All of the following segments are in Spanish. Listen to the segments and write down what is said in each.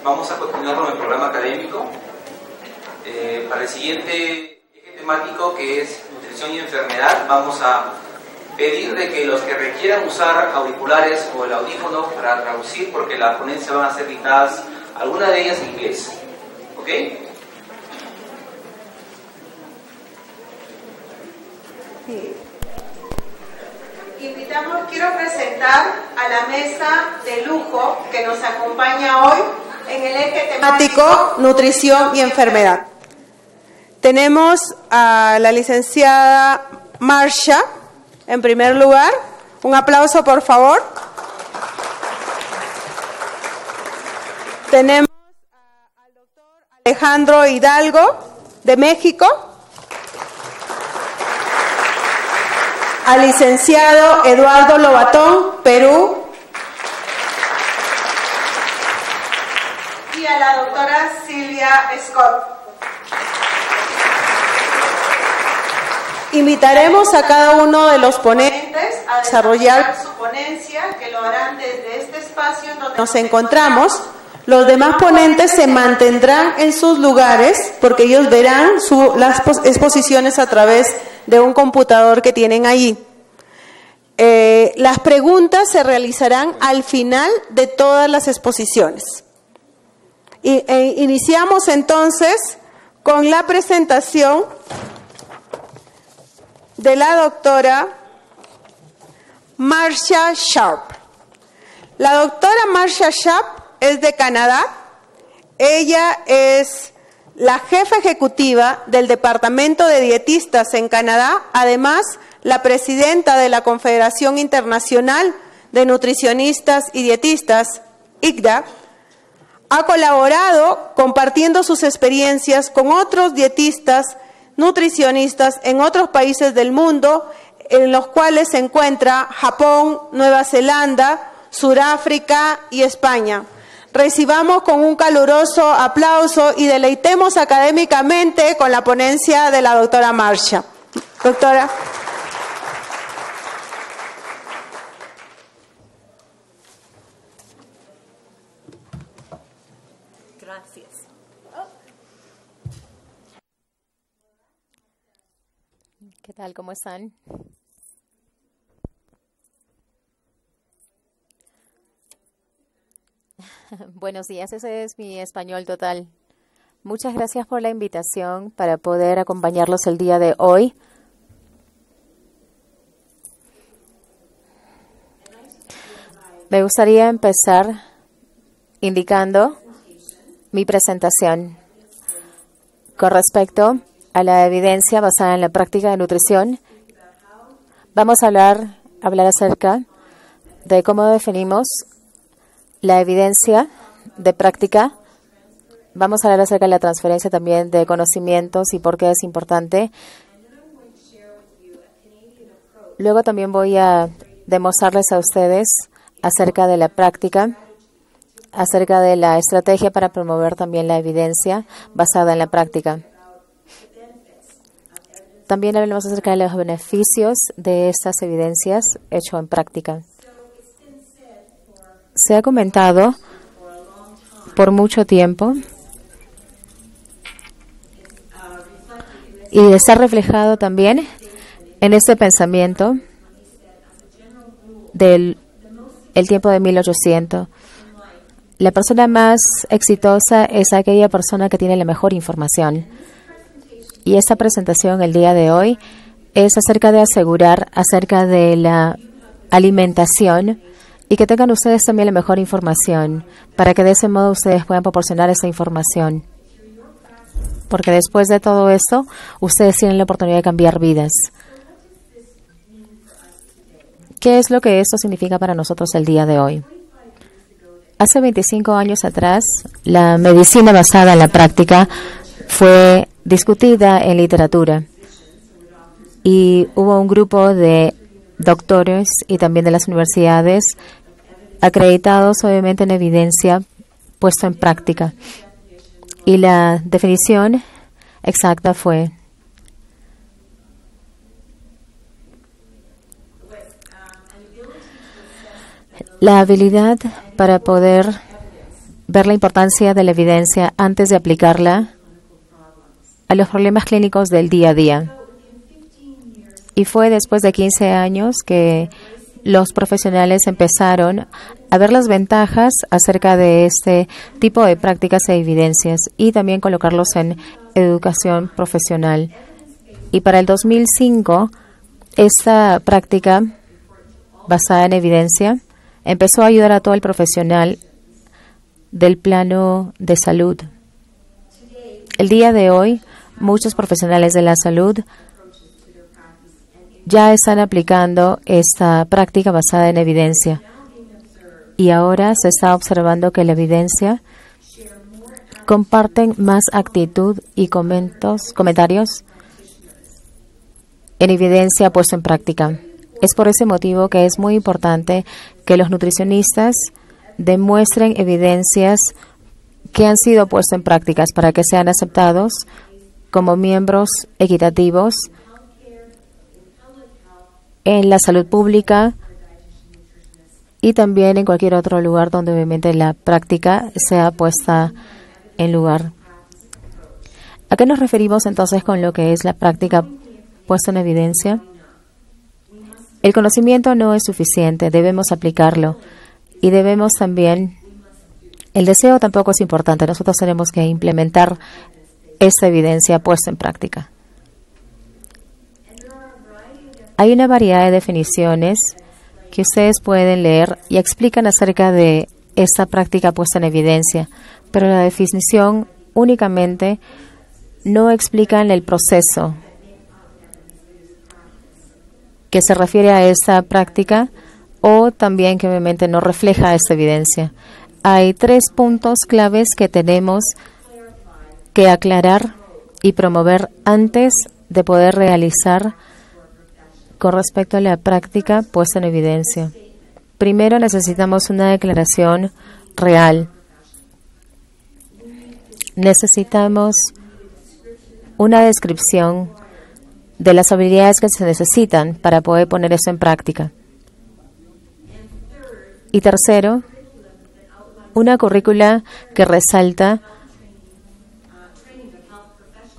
Vamos a continuar con el programa académico. Para el siguiente eje temático, que es nutrición y enfermedad, vamos a pedir de que los que requieran usar auriculares o el audífono para traducir, porque las ponencias van a ser dictadas, algunas de ellas en inglés. ¿Ok? Quiero presentar a la mesa de lujo que nos acompaña hoy en el eje temático nutrición y enfermedad. Tenemos a la licenciada Marsha, en primer lugar. Un aplauso, por favor. Tenemos al doctor Alejandro Hidalgo, de México. Al licenciado Eduardo Lobatón, Perú. Y a la doctora Silvia Scott. Invitaremos a cada uno de los ponentes a desarrollar su ponencia, que lo harán desde este espacio donde nos encontramos. Los demás ponentes se mantendrán en sus lugares porque ellos verán las exposiciones a través de un computador que tienen allí. Las preguntas se realizarán al final de todas las exposiciones. Iniciamos entonces con la presentación de la doctora Marsha Sharp. La doctora Marsha Sharp es de Canadá. Ella es la jefa ejecutiva del Departamento de Dietistas en Canadá, además la presidenta de la Confederación Internacional de Nutricionistas y Dietistas, ICDA. Ha colaborado compartiendo sus experiencias con otros dietistas, nutricionistas en otros países del mundo, en los cuales se encuentra Japón, Nueva Zelanda, Sudáfrica y España. Recibamos con un caluroso aplauso y deleitemos académicamente con la ponencia de la doctora Marsha. Doctora. Gracias. ¿Qué tal? ¿Cómo están? Buenos días, ese es mi español total. Muchas gracias por la invitación para poder acompañarlos el día de hoy. Me gustaría empezar indicando mi presentación con respecto a la evidencia basada en la práctica de nutrición. Vamos a hablar acerca de cómo definimos la evidencia de práctica. Vamos a hablar acerca de la transferencia también de conocimientos y por qué es importante. Luego también voy a demostrarles a ustedes acerca de la práctica, acerca de la estrategia para promover también la evidencia basada en la práctica. También hablamos acerca de los beneficios de estas evidencias hechas en práctica. Se ha comentado por mucho tiempo y está reflejado también en este pensamiento del tiempo de 1800. La persona más exitosa es aquella persona que tiene la mejor información. Y esta presentación el día de hoy es acerca de asegurar acerca de la alimentación y que tengan ustedes también la mejor información para que de ese modo ustedes puedan proporcionar esa información. Porque después de todo esto, ustedes tienen la oportunidad de cambiar vidas. ¿Qué es lo que esto significa para nosotros el día de hoy? Hace 25 años atrás, la medicina basada en la práctica fue discutida en literatura y hubo un grupo de doctores y también de las universidades acreditados obviamente en evidencia puesto en práctica, y la definición exacta fue: la habilidad para poder ver la importancia de la evidencia antes de aplicarla a los problemas clínicos del día a día. Y fue después de 15 años que los profesionales empezaron a ver las ventajas acerca de este tipo de prácticas e evidencias y también colocarlos en educación profesional. Y para el 2005, esta práctica basada en evidencia empezó a ayudar a todo el profesional del plano de salud. El día de hoy, muchos profesionales de la salud ya están aplicando esta práctica basada en evidencia. Y ahora se está observando que la evidencia comparten más actitud y comentarios en evidencia puesta en práctica. Es por ese motivo que es muy importante que los nutricionistas demuestren evidencias que han sido puestas en prácticas para que sean aceptados como miembros equitativos en la salud pública y también en cualquier otro lugar donde obviamente la práctica sea puesta en lugar. ¿A qué nos referimos entonces con lo que es la práctica puesta en evidencia? El conocimiento no es suficiente, debemos aplicarlo y debemos también, el deseo tampoco es importante, nosotros tenemos que implementar esa evidencia puesta en práctica. Hay una variedad de definiciones que ustedes pueden leer y explican acerca de esta práctica puesta en evidencia, pero la definición únicamente no explica el proceso que se refiere a esta práctica o también que obviamente no refleja esta evidencia. Hay 3 puntos claves que tenemos que aclarar y promover antes de poder realizar con respecto a la práctica puesta en evidencia. Primero, necesitamos una declaración real. Necesitamos una descripción de las habilidades que se necesitan para poder poner eso en práctica. Y tercero, una currícula que resalta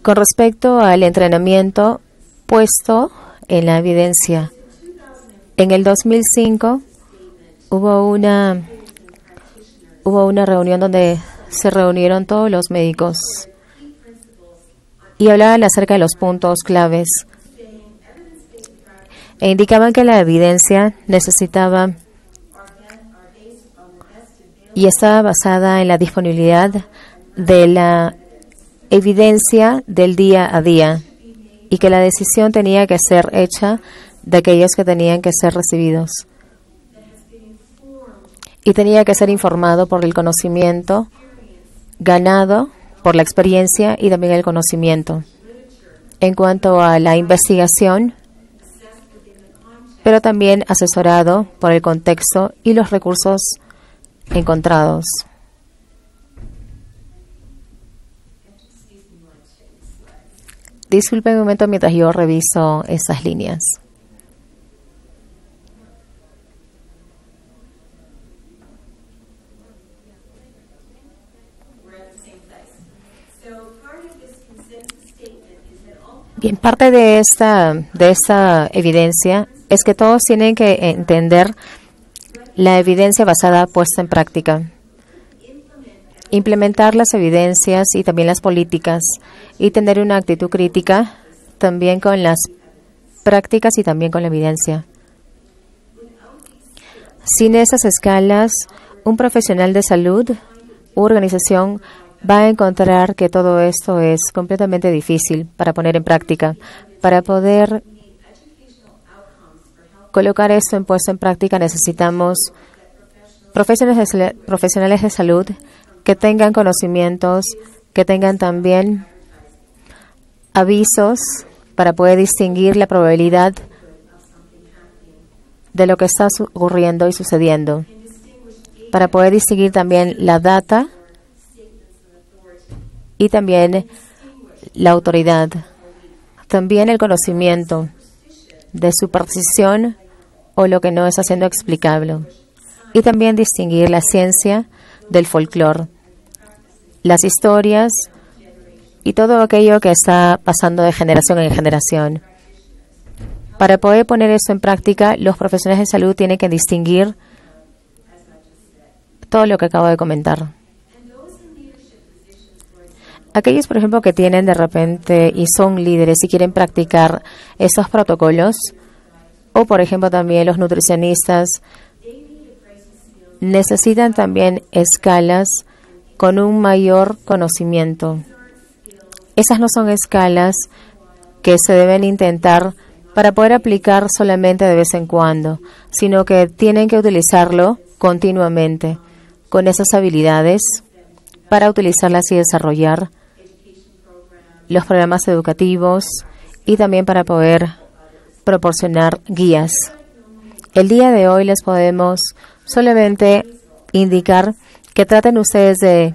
con respecto al entrenamiento puesto en la evidencia. En el 2005 hubo una reunión donde se reunieron todos los médicos y hablaban acerca de los puntos claves e indicaban que la evidencia necesitaba y estaba basada en la disponibilidad de la evidencia del día a día y que la decisión tenía que ser hecha de aquellos que tenían que ser recibidos y tenía que ser informado por el conocimiento ganado por la experiencia y también el conocimiento en cuanto a la investigación, pero también asesorado por el contexto y los recursos encontrados. Disculpen un momento mientras yo reviso esas líneas. Bien, parte de esta evidencia es que todos tienen que entender la evidencia basada puesta en práctica. Implementar las evidencias y también las políticas y tener una actitud crítica también con las prácticas y también con la evidencia. Sin esas escalas, un profesional de salud u organización va a encontrar que todo esto es completamente difícil para poner en práctica. Para poder colocar esto puesto en práctica necesitamos profesionales de salud que tengan conocimientos, que tengan también avisos para poder distinguir la probabilidad de lo que está ocurriendo y sucediendo, para poder distinguir también la data y también la autoridad, también el conocimiento de su precisión o lo que no está siendo explicable, y también distinguir la ciencia del folclore. las historias y todo aquello que está pasando de generación en generación. Para poder poner esto en práctica, los profesionales de salud tienen que distinguir todo lo que acabo de comentar. Aquellos, por ejemplo, que tienen de repente y son líderes y quieren practicar estos protocolos, o por ejemplo también los nutricionistas, necesitan también escalas con un mayor conocimiento. Esas no son escalas que se deben intentar para poder aplicar solamente de vez en cuando, sino que tienen que utilizarlo continuamente con esas habilidades para utilizarlas y desarrollar los programas educativos y también para poder proporcionar guías. El día de hoy les podemos solamente indicar que traten ustedes de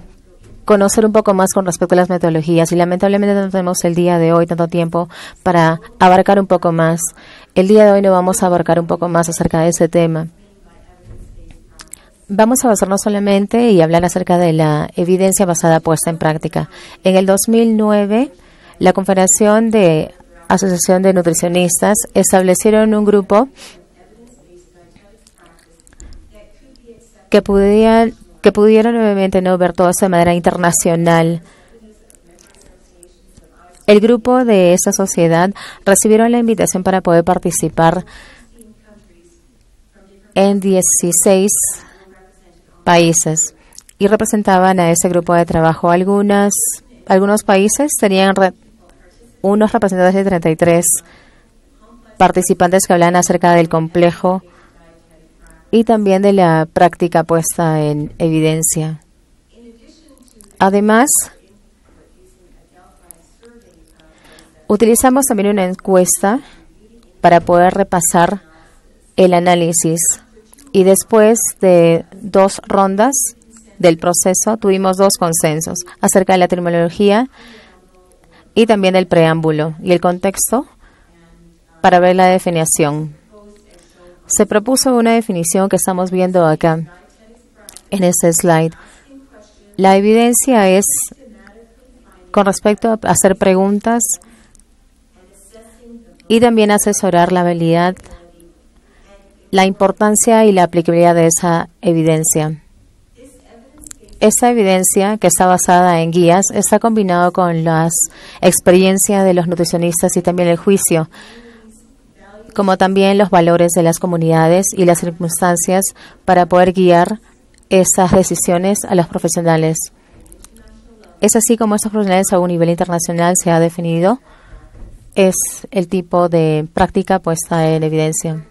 conocer un poco más con respecto a las metodologías y lamentablemente no tenemos el día de hoy tanto tiempo para abarcar un poco más. El día de hoy no vamos a abarcar un poco más acerca de ese tema. Vamos a basarnos solamente y hablar acerca de la evidencia basada puesta en práctica. En el 2009, la Confederación de Asociación de Nutricionistas establecieron un grupo que pudieron nuevamente no ver todo esto de manera internacional. El grupo de esta sociedad recibieron la invitación para poder participar en 16 países y representaban a ese grupo de trabajo. Algunos países tenían unos representantes de 33 participantes que hablan acerca del complejo y también de la práctica puesta en evidencia. Además, utilizamos también una encuesta para poder repasar el análisis. Y después de 2 rondas del proceso, tuvimos 2 consensos acerca de la terminología y también del preámbulo y el contexto para ver la definición. Se propuso una definición que estamos viendo acá en este slide. La evidencia es con respecto a hacer preguntas y también asesorar la validad, la importancia y la aplicabilidad de esa evidencia. Esa evidencia, que está basada en guías, está combinado con las experiencias de los nutricionistas y también el juicio, como también los valores de las comunidades y las circunstancias para poder guiar esas decisiones a los profesionales. Es así como estos profesionales a un nivel internacional se ha definido. Es el tipo de práctica puesta en evidencia.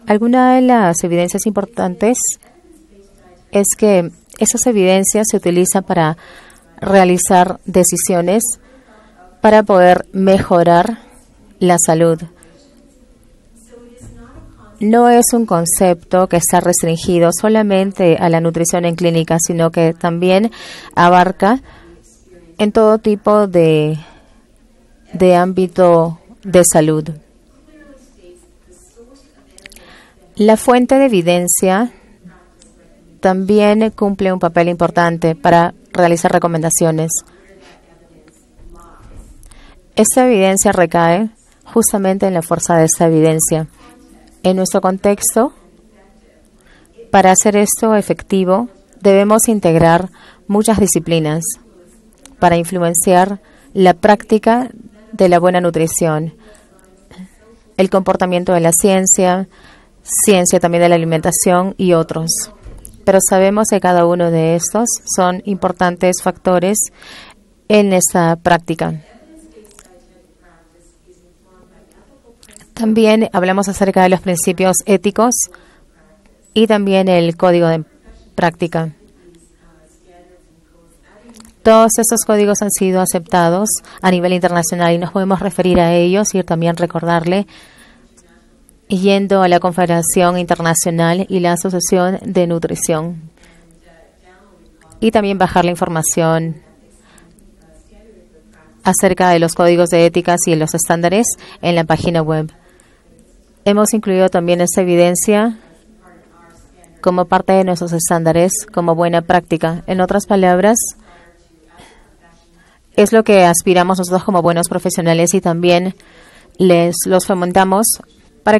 Alguna de las evidencias importantes es que esas evidencias se utilizan para realizar decisiones para poder mejorar la salud. No es un concepto que está restringido solamente a la nutrición en clínica, sino que también abarca en todo tipo de ámbito de salud. La fuente de evidencia también cumple un papel importante para realizar recomendaciones. Esta evidencia recae justamente en la fuerza de esta evidencia. En nuestro contexto, para hacer esto efectivo, debemos integrar muchas disciplinas para influenciar la práctica de la buena nutrición, el comportamiento de la ciencia también de la alimentación y otros. Pero sabemos que cada uno de estos son importantes factores en esta práctica. También hablamos acerca de los principios éticos y también el código de práctica. Todos estos códigos han sido aceptados a nivel internacional y nos podemos referir a ellos y también recordarle yendo a la Confederación Internacional y la Asociación de Nutrición. Y también bajar la información acerca de los códigos de éticas y los estándares en la página web. Hemos incluido también esta evidencia como parte de nuestros estándares, como buena práctica. En otras palabras, es lo que aspiramos nosotros como buenos profesionales y también los fomentamos para que